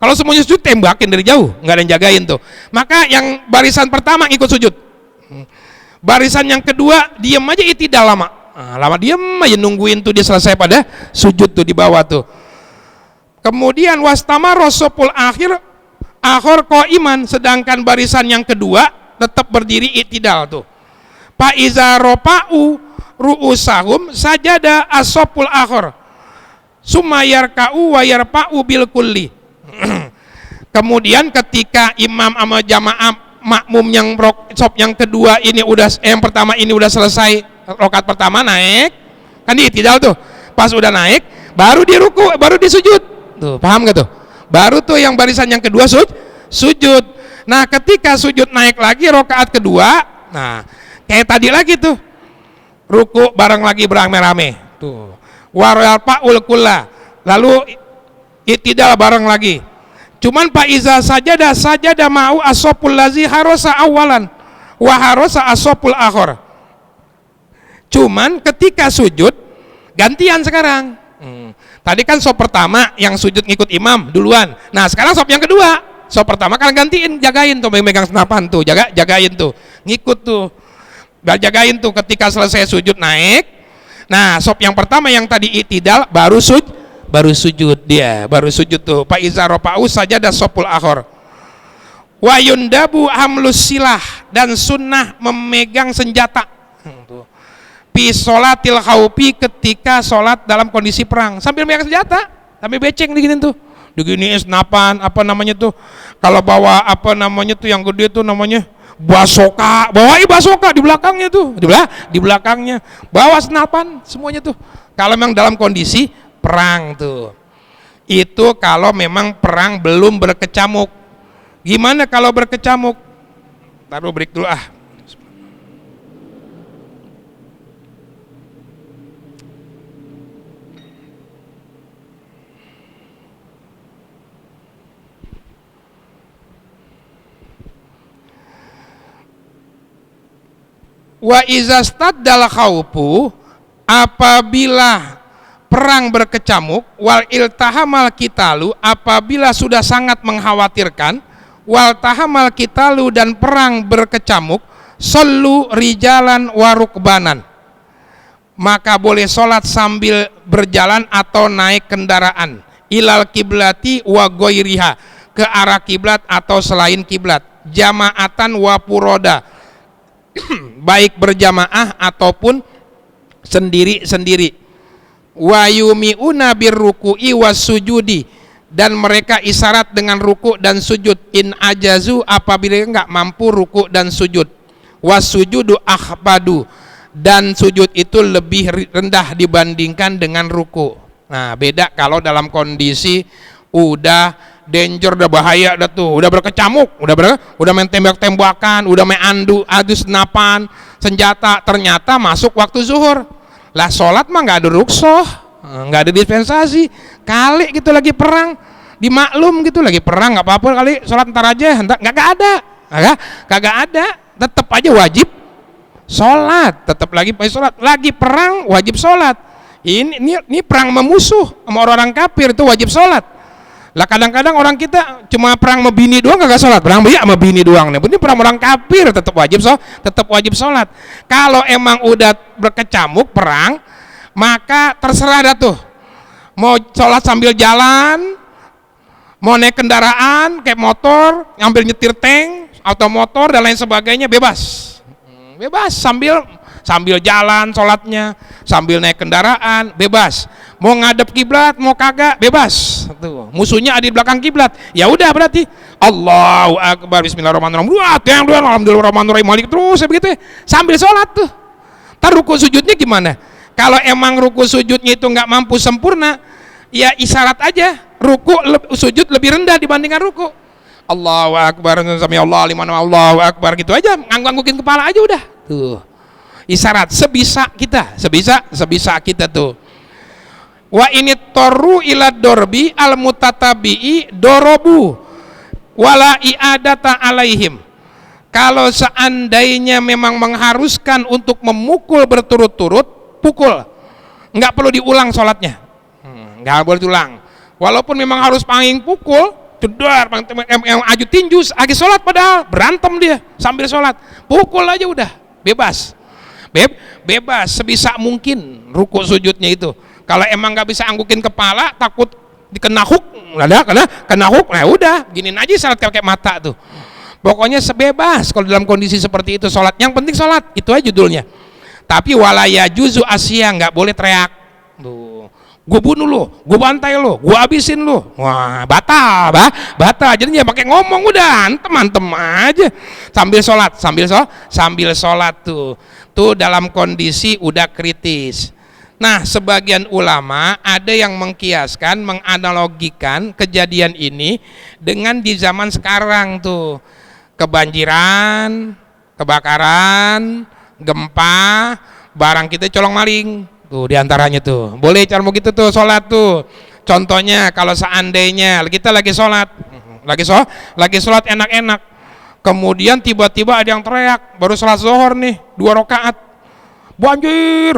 Kalau semuanya sujud, tembakin dari jauh, nggak ada yang jagain tuh. Maka yang barisan pertama ikut sujud, barisan yang kedua diem aja i'tidal lama diem aja nungguin tuh dia selesai pada sujud tuh di bawah tuh. Kemudian wastama rosopul akhir ko iman, sedangkan barisan yang kedua tetap berdiri i'tidal tuh. Fa iza rofa'u ru'usahum sajada asopul akhir summa yarka'u wa yarfa'u bil kulli. Kemudian ketika imam sama jamaah makmum yang sop yang kedua ini yang pertama ini udah selesai rakaat pertama, naik kan di i'tidal tuh, pas udah naik baru di ruku, baru di sujud tuh, paham gak tuh? Baru tuh yang barisan yang kedua sujud. Nah ketika sujud naik lagi rakaat kedua, nah kayak tadi lagi tuh, ruku bareng lagi beramai-ramai tuh, waroyal pa'ul kulla, lalu i'tidal bareng lagi. Cuman Pak Iza sajadah ma'u asopul lazi harosa awalan wa harosa asopul akhor. Cuman ketika sujud gantian sekarang. Tadi kan sop pertama yang sujud ngikut imam duluan. Nah sekarang sop yang kedua, sop pertama kan gantiin, jagain tuh, megang senapan tuh, jagain tuh, ngikut tuh, jagain tuh. Ketika selesai sujud naik, nah sop yang pertama yang tadi i'tidal baru sujud tuh. Pak Iza rofa'u sajadah sopul akhor. Wa yundabu hamlus silah, dan sunnah memegang senjata. Fi sholatil khaufi, ketika sholat dalam kondisi perang, sambil megang senjata, sambil beceng diginin tuh, diginiin senapan, apa namanya tuh, kalau bawa apa namanya tuh yang gede tuh namanya basoka, bawain basoka di belakangnya tuh, di belakangnya bawa senapan semuanya tuh, kalau memang dalam kondisi perang tuh. Itu kalau memang perang belum berkecamuk. Gimana kalau berkecamuk? Taruh break dulu Wa izastaddal khaufu, apabila perang berkecamuk, wal iltahamal qitalu, apabila sudah sangat mengkhawatirkan, wal tahamal qitalu, dan perang berkecamuk, sallu rijalan wa rukbanan, maka boleh sholat sambil berjalan atau naik kendaraan, ilal kiblati wa ghairiha, ke arah kiblat atau selain kiblat, jamaatan wa puroda, baik berjamaah ataupun sendiri-sendiri, wa yumiuna birruku'i was sujudi, dan mereka isyarat dengan ruku dan sujud, in ajazu, apabila enggak mampu ruku dan sujud, was sujudu akhbadu, dan sujud itu lebih rendah dibandingkan dengan ruku. Nah, beda kalau dalam kondisi udah danger, udah bahaya, udah berkecamuk, udah main tembak-tembakan, udah main adu senapan senjata, ternyata masuk waktu zuhur. Lah sholat mah nggak ada rukhsah, nggak ada dispensasi. Kali gitu lagi perang, dimaklum gitu lagi perang, nggak apa-apa kali sholat ntar aja, kagak ada, tetap aja wajib sholat, tetap lagi sholat, lagi perang wajib sholat. Ini perang memusuh sama orang kafir, itu wajib sholat. Lah kadang-kadang orang kita cuma perang sama bini doang kagak sholat, perang sama bini doang. Nah, ini perang orang kafir tetap wajib sholat. Kalau emang udah berkecamuk perang, maka terserah dah tuh. Mau sholat sambil jalan, mau naik kendaraan kayak motor, ngambil nyetir tank, atau motor dan lain sebagainya, bebas sambil jalan sholatnya, sambil naik kendaraan, bebas. Mau ngadep kiblat, mau kagak, bebas. Tuh, musuhnya ada di belakang kiblat, ya udah berarti Allahu Akbar, Bismillahirrahmanirrahim, Alhamdulillahirrahmanirrahim, Malik, terus begitu ya, sambil sholat tuh. Ntar ruku sujudnya gimana? Kalau emang ruku sujudnya itu nggak mampu sempurna, ya isyarat aja, ruku sujud lebih rendah dibandingkan ruku. Allahu Akbar, sami Allah liman, Allahu Akbar, gitu aja, ngangguk-nganggukin kepala aja udah. Tuh, isyarat sebisa kita tuh. Wa ini toru ila dorbi al mutatabi'i dorobu wala i'adata alaihim. Kalau seandainya memang mengharuskan untuk memukul berturut-turut, pukul, nggak perlu diulang sholatnya, nggak boleh diulang. Walaupun memang harus panging pukul, jedar, yang aju tinju, lagi sholat padahal berantem dia sambil sholat, pukul aja udah, bebas sebisa mungkin ruku sujudnya itu. Kalau emang nggak bisa anggukin kepala, takut dikena hook, kena hook, nah udah giniin aja salat kayak mata tuh. Pokoknya sebebas kalau dalam kondisi seperti itu sholat, yang penting sholat, itu aja judulnya. Tapi walaya juzu asya, nggak boleh teriak tuh, gue bunuh lo, gue bantai lo, gue habisin lo, wah batal. Jadinya pakai ngomong udah antem aja sambil sholat tuh dalam kondisi udah kritis. Nah, sebagian ulama ada yang mengkiaskan, menganalogikan kejadian ini dengan di zaman sekarang tuh, kebanjiran, kebakaran, gempa, barang kita colong maling tuh diantaranya tuh, boleh cara begitu tuh sholat tuh. Contohnya kalau seandainya kita lagi sholat enak-enak, kemudian tiba-tiba ada yang teriak, baru sholat zuhur nih 2 rakaat, banjir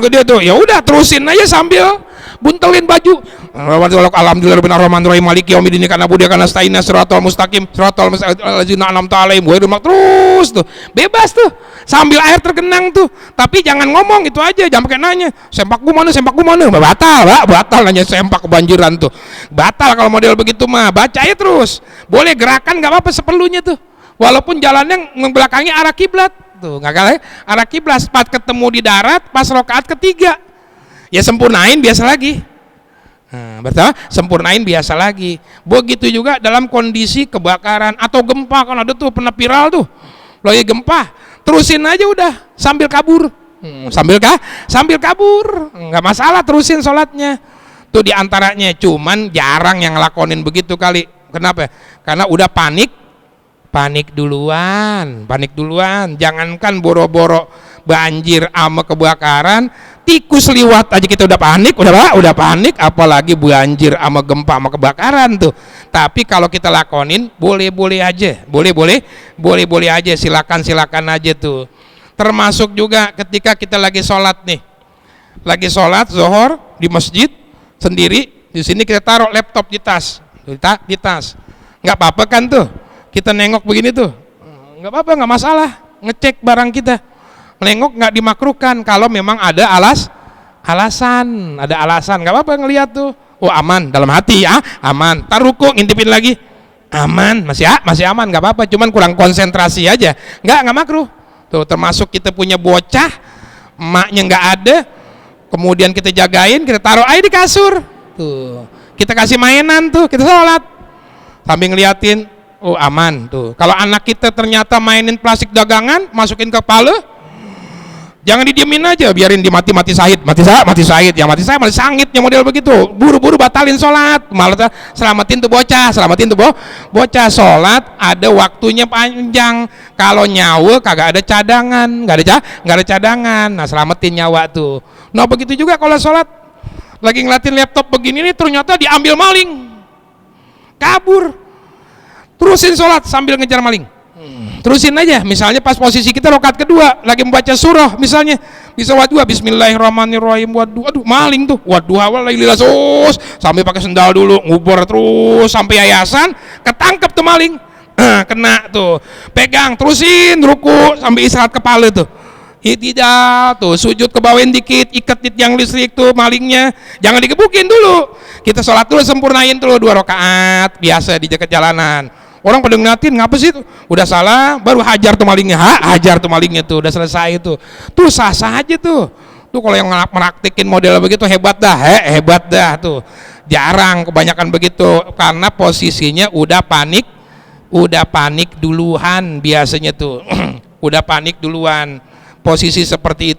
ke dia tuh, ya udah terusin aja sambil buntelin baju. Alhamdulillahirrahmanirrahim, maliki yaumiddin, karena budia karena staina siratal mustaqim siratal ladzina an'amta alaihim ghairil maghdubi, terus tuh bebas tuh sambil air tergenang tuh, tapi jangan ngomong itu aja, jangan pakai nanya sempak gua mana, batal nanya sempak kebanjiran tuh, batal kalau model begitu mah. Baca aja terus, boleh gerakan nggak apa-apa seperlunya tuh, walaupun jalannya membelakangi arah kiblat tuh, nggak kalah arah kiblat. Pas ketemu di darat pas rakaat ketiga, ya sempurnain biasa lagi. Betul, sempurnain biasa lagi. Begitu juga dalam kondisi kebakaran atau gempa, kan ada tuh pernah viral tuh, lagi gempa, terusin aja udah sambil kabur, sambil kabur, nggak masalah, terusin sholatnya. Tuh diantaranya, cuman jarang yang ngelakonin begitu kali. Kenapa? Karena udah panik duluan. Jangankan boro-boro banjir ama kebakaran, tikus liwat aja kita udah panik, apalagi banjir ama gempa ama kebakaran tuh. Tapi kalau kita lakonin boleh-boleh aja, silakan aja tuh. Termasuk juga ketika kita lagi sholat nih, lagi sholat zuhur di masjid sendiri, di sini kita taruh laptop di tas, nggak apa-apa kan tuh, kita nengok begini tuh, nggak apa-apa, nggak masalah, ngecek barang kita, nengok nggak dimakruhkan kalau memang ada alasan, nggak apa-apa ngelihat tuh, oh aman dalam hati ya, aman, tar ruku ngintipin lagi, aman, masih aman, nggak apa-apa, cuman kurang konsentrasi aja, nggak makruh. Tuh, termasuk kita punya bocah, emaknya nggak ada, kemudian kita jagain, kita taruh aja di kasur, tuh, kita kasih mainan tuh, kita sholat, sambil ngeliatin, oh aman tuh. Kalau anak kita ternyata mainin plastik dagangan, masukin ke kepala, jangan didiemin aja, biarin di mati sahid, mati sahid, yang mati sahid malah sangitnya model begitu, buru-buru batalin sholat, malah selamatin tuh bocah, bocah sholat ada waktunya panjang, kalau nyawa kagak ada cadangan, nggak ada cadangan, nah selamatin nyawa tuh. Nah begitu juga kalau sholat, lagi ngeliatin laptop begini nih, ternyata diambil maling, kabur, terusin sholat sambil ngejar maling. Terusin aja, misalnya pas posisi kita rakaat kedua lagi membaca surah, misalnya bisa wadua bismillahirrahmanirrahim, aduh maling tuh, waduh awal lagi sos sampai pakai sendal dulu, ngubur terus sampai yayasan, ketangkep tuh maling, kena tuh, pegang, terusin ruku sampai istirahat kepala tuh, tidak tuh, sujud ke bawain dikit, ikat di tiang listrik tuh malingnya, jangan digebukin dulu, kita sholat dulu, sempurnain dulu 2 rakaat biasa di dekat jalanan. Orang pada ngeliatin, ngapa sih tuh? Udah salah, baru hajar tuh malingnya, hajar tuh malingnya tuh, udah selesai tuh. Tuh sah-sah aja tuh. Tuh kalau yang meraktikin model begitu hebat dah tuh. Jarang kebanyakan begitu, karena posisinya udah panik duluan biasanya tuh. Udah panik duluan. Posisi seperti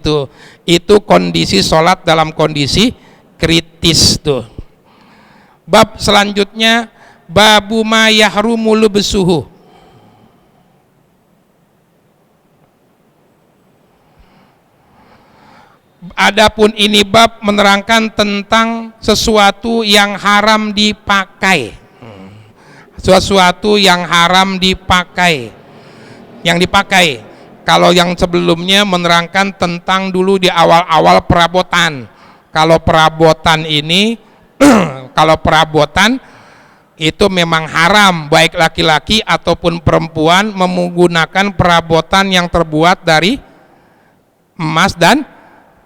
itu kondisi sholat dalam kondisi kritis tuh. Bab selanjutnya, babu ma yahrumu lubsuhu. Adapun ini bab menerangkan tentang sesuatu yang haram dipakai. Sesuatu yang haram dipakai. Yang dipakai. Kalau yang sebelumnya menerangkan tentang dulu di awal-awal perabotan. Kalau perabotan ini kalau perabotan itu memang haram baik laki-laki ataupun perempuan menggunakan perabotan yang terbuat dari emas dan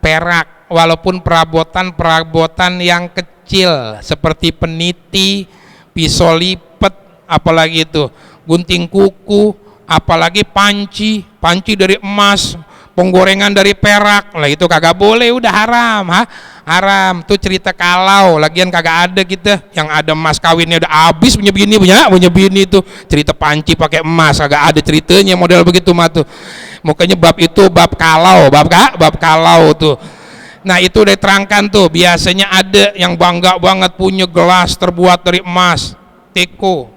perak, walaupun perabotan yang kecil seperti peniti, pisau lipat, apalagi itu gunting kuku, apalagi panci dari emas, penggorengan dari perak, lah itu kagak boleh, udah haram, haram. Tuh cerita kalau lagian kagak ada kita, yang ada emas kawinnya udah habis punya bini tuh, cerita panci pakai emas kagak ada ceritanya model begitu mah tuh. Makanya bab itu bab kalau tuh. Nah itu udah terangkan tuh, biasanya ada yang bangga banget punya gelas terbuat dari emas, teko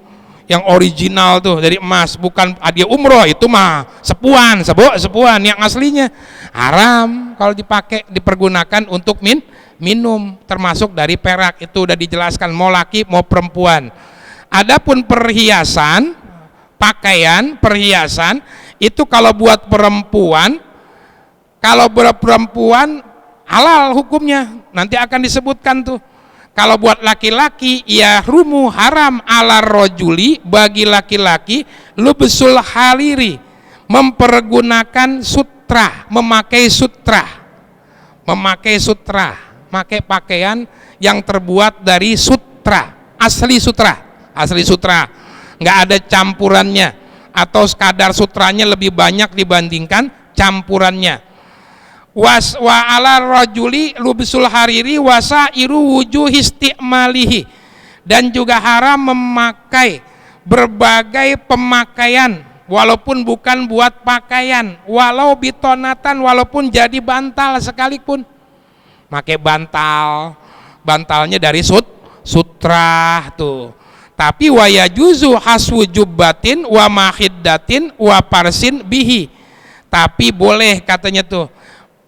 yang original tuh dari emas, bukan hadiah umroh, itu mah sepuan yang aslinya haram kalau dipergunakan untuk minum, termasuk dari perak. Itu udah dijelaskan mau laki mau perempuan. Adapun perhiasan, pakaian perhiasan itu kalau buat perempuan halal hukumnya, nanti akan disebutkan tuh. Kalau buat laki-laki, ya rumu haram ala rojuli, bagi laki-laki lubsul haliri, mempergunakan sutra, memakai pakaian yang terbuat dari sutra, asli sutra, nggak ada campurannya, atau sekadar sutranya lebih banyak dibandingkan campurannya. Wa ala rajuli lubsul hariri wasairu wujuh istimalihi, dan juga haram memakai berbagai pemakaian walaupun bukan buat pakaian, walau bitonatan, walaupun jadi bantal sekalipun. Pakai bantalnya dari sutra tuh. Tapi wa yajuzu haswu jubbatin wa mahiddatin wa parsin bihi, tapi boleh katanya tuh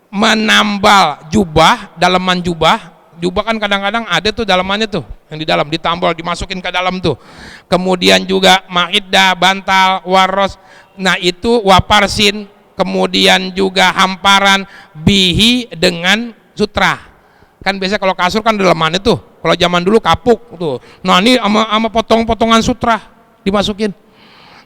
menambal jubah, dalaman jubah kan kadang-kadang ada tuh dalamannya tuh, yang di dalam ditambal, dimasukin ke dalam tuh. Kemudian juga ma'iddah, bantal, waros, nah itu waparsin, kemudian juga hamparan, bihi dengan sutra. Kan biasa kalau kasur kan dalemannya tuh, kalau zaman dulu kapuk tuh. Nah ini sama potong-potongan sutra dimasukin,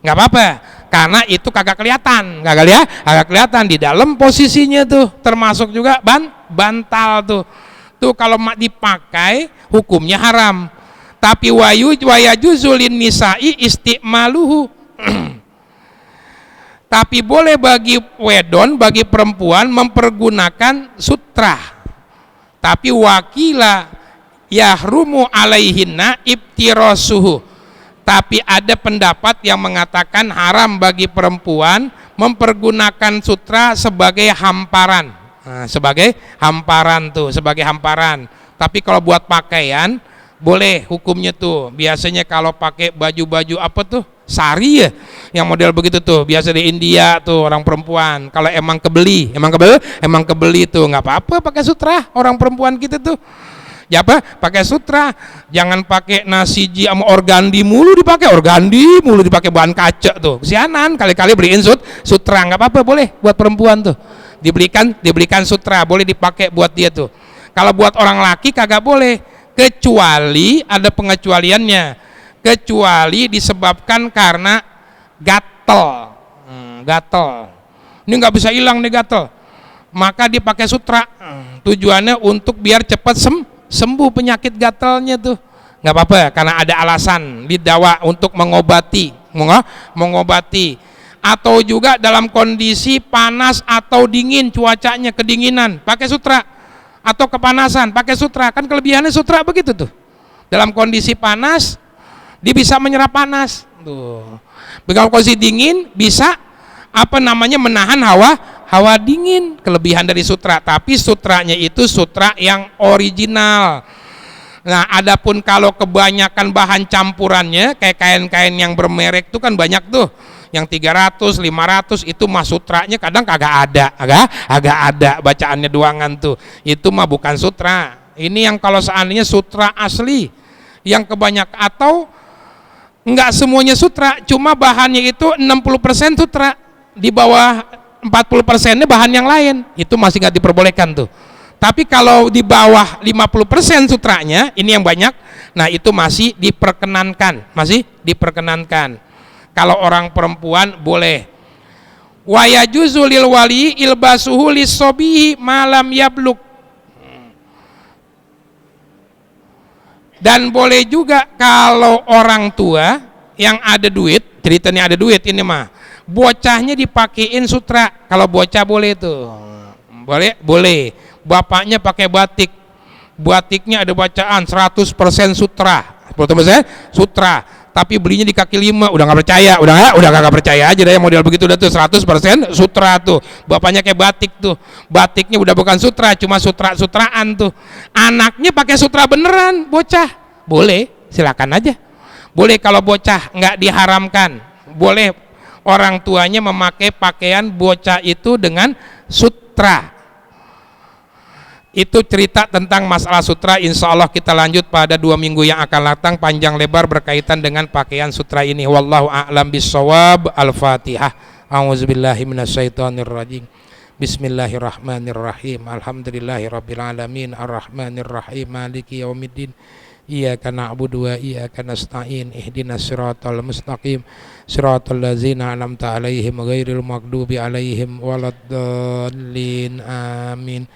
nggak apa-apa, karena itu kagak kelihatan, kagak kelihatan di dalam posisinya tuh, termasuk juga bantal tuh kalau dipakai hukumnya haram. Tapi wayajuzulin nisa'i istimaluhu. Tapi boleh bagi wedon, bagi perempuan mempergunakan sutra. Tapi wakila yahrumu alaihinna ibtirasuhu. Tapi ada pendapat yang mengatakan haram bagi perempuan mempergunakan sutra sebagai hamparan. Nah, sebagai hamparan. Tapi kalau buat pakaian boleh hukumnya tuh. Biasanya kalau pakai baju-baju apa tuh? Sari ya, yang model begitu tuh biasa di India tuh orang perempuan. Kalau emang kebeli tuh nggak apa-apa pakai sutra orang perempuan kita tuh. Ya apa? Pakai sutra, jangan pakai nasiji sama organdi mulu dipakai bahan kaca tuh. Kesianan, kali-kali beliin sutra nggak apa-apa, boleh buat perempuan tuh. Dibelikan sutra, boleh dipakai buat dia tuh. Kalau buat orang laki kagak boleh, kecuali ada pengecualiannya. Kecuali disebabkan karena gatel. Ini nggak bisa hilang nih gatel, maka dipakai sutra. Tujuannya untuk biar cepat sembuh penyakit gatelnya tuh. Nggak apa-apa, karena ada alasan lidawa untuk mengobati. Atau juga dalam kondisi panas atau dingin, cuacanya kedinginan, pakai sutra. Atau kepanasan, pakai sutra. Kan kelebihannya sutra begitu tuh. Dalam kondisi panas dia bisa menyerap panas tuh. Kalau kondisi dingin bisa menahan hawa dingin, kelebihan dari sutra. Tapi sutranya itu sutra yang original. Nah, adapun kalau kebanyakan bahan campurannya kayak kain-kain yang bermerek tuh kan banyak tuh, yang 300, 500 itu mah sutranya kadang agak ada bacaannya doangan tuh. Itu mah bukan sutra. Ini yang kalau seandainya sutra asli yang kebanyakan, atau enggak semuanya sutra, cuma bahannya itu 60% sutra, di bawah 40%-nya bahan yang lain, itu masih nggak diperbolehkan tuh. Tapi kalau di bawah 50% sutranya, ini yang banyak, nah itu masih diperkenankan. Kalau orang perempuan boleh. Wa yajuzu lil wali ilbasuhu lis-sobihi malam yablug. Dan boleh juga kalau orang tua yang ada duit, ceritanya ada duit ini mah, bocahnya dipakein sutra. Kalau bocah boleh tuh, boleh. Bapaknya pakai batiknya ada bacaan 100% sutra, 100% sutra. Tapi belinya di kaki 5, udah nggak percaya, udah nggak percaya aja deh model begitu udah tuh 100% sutra tuh. Bapaknya kayak batik tuh, batiknya udah bukan sutra, cuma sutraan tuh. Anaknya pakai sutra beneran, bocah boleh, silakan aja. Boleh kalau bocah, nggak diharamkan. Boleh orang tuanya memakai pakaian bocah itu dengan sutra. Itu cerita tentang masalah sutra. Insya Allah kita lanjut pada 2 minggu yang akan datang, panjang lebar berkaitan dengan pakaian sutra ini. Wallahu a'lam bissawab. Al-Fatihah. A'udzubillahi minasyaitonirrajim. Bismillahirrahmanirrahim. Alhamdulillahirabbil alamin, arrahmanirrahim, maliki yaumiddin. Iyyaka na'budu wa iyyaka nasta'in. Ihdinas siratal mustaqim. Siratal ladzina an'amta 'alaihim ghairil maghdubi 'alaihim waladdallin. Amin.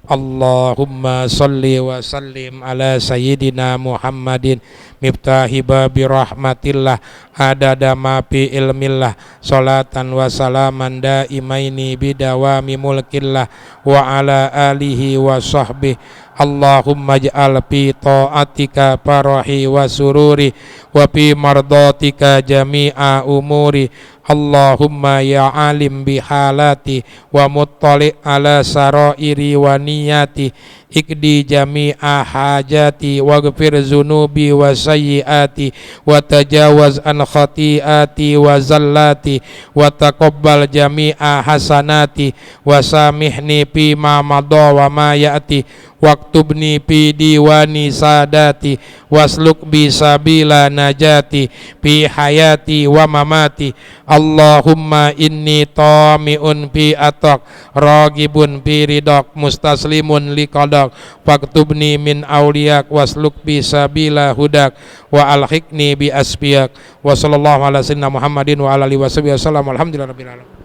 Allahumma salli wa sallim ala sayyidina Muhammadin miftahi babi rahmatillah adada ma fi ilmillah salatan wa salaman daimaini bidawami mulkillah wa ala alihi wa sahbihi. Allahumma ja'al fi ta'atika farahi wa sururi wa fi mardatika jami'a umuri. Allahumma ya alim bihalati wa muttali ala sarairi wa niyati ikdi jami'a hajati waghfir zunubi wa sayyiati wa tajawaz an khati'ati wa zallati wa taqabbal jami'a hasanati wa samihni fima madha wa ma ya'ti waktubni fi diwani sadati wasluk bi sabila najati fi hayati wa mamati. Allahumma inni tami'un fi atak ragibun fi ridak mustaslimun liqadak faktubni min awliyak wasluk bi sabila hudak wa alhiqni bi asbiyak. Wa sallallahu ala sayyidina Muhammadin wa ala alihi wasallam. Alhamdulillah rabbil alamin.